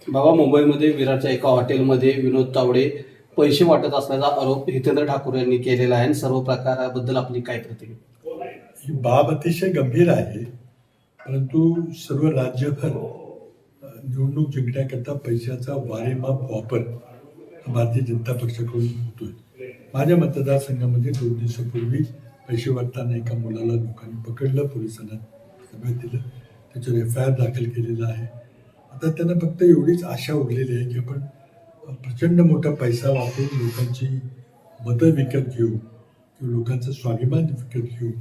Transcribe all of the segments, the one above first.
बाबा, मुंबईमध्ये विरारच्या एका हॉटेलमध्ये विनोद तावडे पैसे वाटत असल्याचा आरोप हितेंद्र ठाकूर यांनी केलेला आहे आणि सर्व प्रकाराबद्दल आपली काय प्रतिक्रिया? ही बाब अतिशय गंभीर आहे, परंतु सर्व राज्यभर निवडणूक जिंकण्याकरता पैशाचा वारेमाप वापर भारतीय जनता पक्षाकडून होतोय. माझ्या मतदारसंघामध्ये 2 दिवसापूर्वी पैसे वाटताना एका मुलाला लोकांनी पकडलं, पोलिसांना ताब्यात दिलं, त्याच्यावर FIR दाखल केलेला आहे. आता त्यांना फक्त एवढीच आशा उरलेली आहे की आपण प्रचंड मोठा पैसा वापरून लोकांची मतं विकत घेऊ किंवा लोकांचं स्वाभिमान विकत घेऊ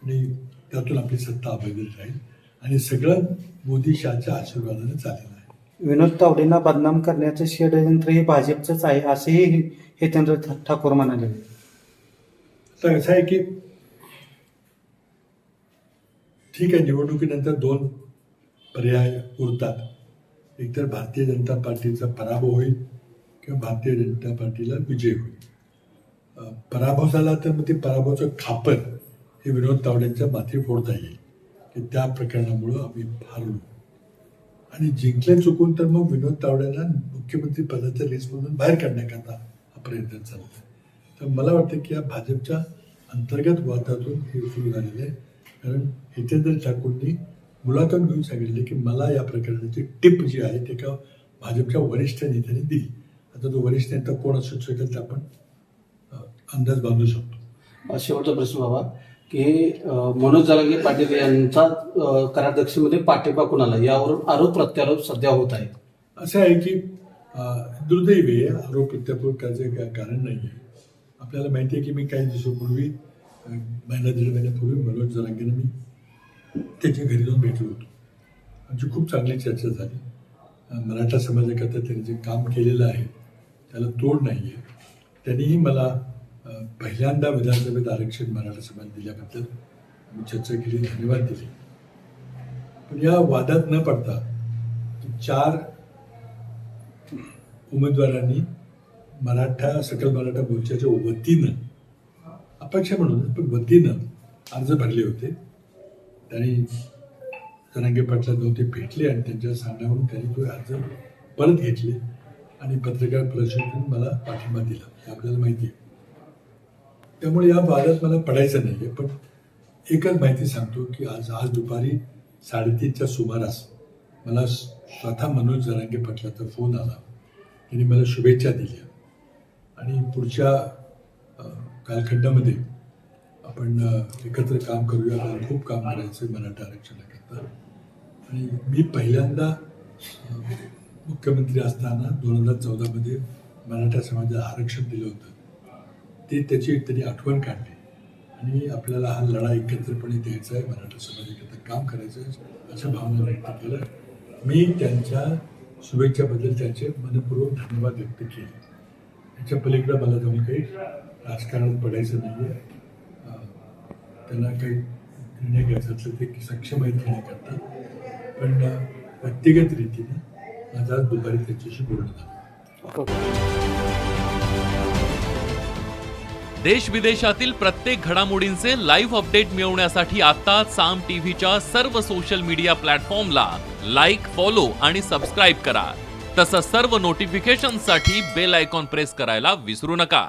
आणि त्यातून आपली सत्ता अभेद्य राहील आणि सगळं मोदी शहाच्या आशीर्वादाने चाललेलं आहे. विनोद तावडेंना बदनाम करण्याचं षडयंत्र हे भाजपचंच आहे असेही हितेंद्र ठाकूर म्हणाले. तर असं आहे की ठीक आहे, निवडणुकीनंतर 2 पर्याय उरतात. एकतर भारतीय जनता पार्टीचा पराभव होईल किंवा भारतीय जनता पार्टीला विजय होईल. पराभव झाला तर मग ते पराभवाचं खापर हे विनोद तावडेंच्या माथी फोडता येईल की त्या प्रकरणामुळं आम्ही हारलो. आणि जिंकले चुकून तर मग विनोद तावडेंना मुख्यमंत्री पदाच्या लिस्टमधून बाहेर काढण्याकरता हा प्रयत्न चालला. तर मला वाटतं की या भाजपच्या अंतर्गत वादातून हे सुरू झालेलं आहे. कारण हितेंद्र ठाकूरनी मुलाखत घेऊन सांगितले की मला या प्रकरणाची टिप जी आहे ते का भाजपच्या वरिष्ठ नेत्यांनी दिली. आता तो वरिष्ठ नेता कोण असू शकेल ते आपण अंदाज बांधू शकतो. शेवटचा प्रश्न बाबा, की मनोज जरांगे पाटील यांचा कराध्यक्षमध्ये पाठिंबा कुणाला, यावरून आरोप प्रत्यारोप सध्या होत आहे. असं आहे की दुर्दैवी आहे, आरोप प्रत्यारोप करायचं काय कारण नाही आहे. आपल्याला माहिती आहे की मी काही दिवसापूर्वी महिना 1.5 महिन्यापूर्वी मनोज जरांगेंना मी त्याच्या घरी जाऊन भेटलो होतो. आमची खूप चांगली चर्चा झाली. मराठा समाजाकरता त्यांनी जे काम केलेलं आहे त्याला तोड नाही आहे. त्यांनीही मला पहिल्यांदा विधानसभेत आरक्षण मराठा समाज दिल्याबद्दल मी चर्चा केली, धन्यवाद दिले. पण या वादात न पडता 4 उमेदवारांनी सकल मराठा मोर्चाच्या वतीनं, अपक्ष म्हणून पण वतीनं अर्ज भरले होते. त्यांनी जरांगे पाटला जाऊन ते भेटले आणि त्यांच्या सांगण्यावरून त्यांनी तो अर्ज परत घेतले आणि पत्रकार परिषदेतून मला पाठिंबा दिला, हे आपल्याला माहिती आहे. त्यामुळे या वादात मला पडायचं नाही आहे. पण एकच माहिती सांगतो की आज दुपारी 3:30च्या सुमारास मला स्वतः मनोज जरांगे पाटलाचा फोन आला. त्यांनी मला शुभेच्छा दिल्या आणि पुढच्या कालखंडामध्ये आपण एकत्र काम करूया, मला खूप काम करायचं मराठा आरक्षणाकरता. आणि मी पहिल्यांदा मुख्यमंत्री असताना 2014मध्ये मराठा समाजाला आरक्षण दिलं होतं. त्याची त्यांनी आठवण काढली आणि आपल्याला हा लढा एकत्रपणे द्यायचा आहे, मराठा समाजाकरता काम करायचं आहे अशा भावना व्यक्त केल्या. मी त्यांच्या शुभेच्छाबद्दल त्यांचे मनपूर्वक धन्यवाद व्यक्त केले. याच्या पलीकडे मला जाऊन काही राजकारणात पडायचं नाही आहे. त्यांना काही निर्णय घ्यायचा असलं ते सक्षम आहेत घेण्याकरता. पण व्यक्तिगत रीतीने माझा दुपारी त्यांच्याशी बोलणं झालं. देश विदेशातील प्रत्येक घडामोडींचे लाईव्ह अपडेट मिळवण्यासाठी आता साम टीव्हीच्या सर्व सोशल मीडिया प्लॅटफॉर्मला लाईक, फॉलो आणि सबस्क्राईब करा. तसंच सर्व नोटिफिकेशनसाठी बेल आयकॉन प्रेस करायला विसरू नका.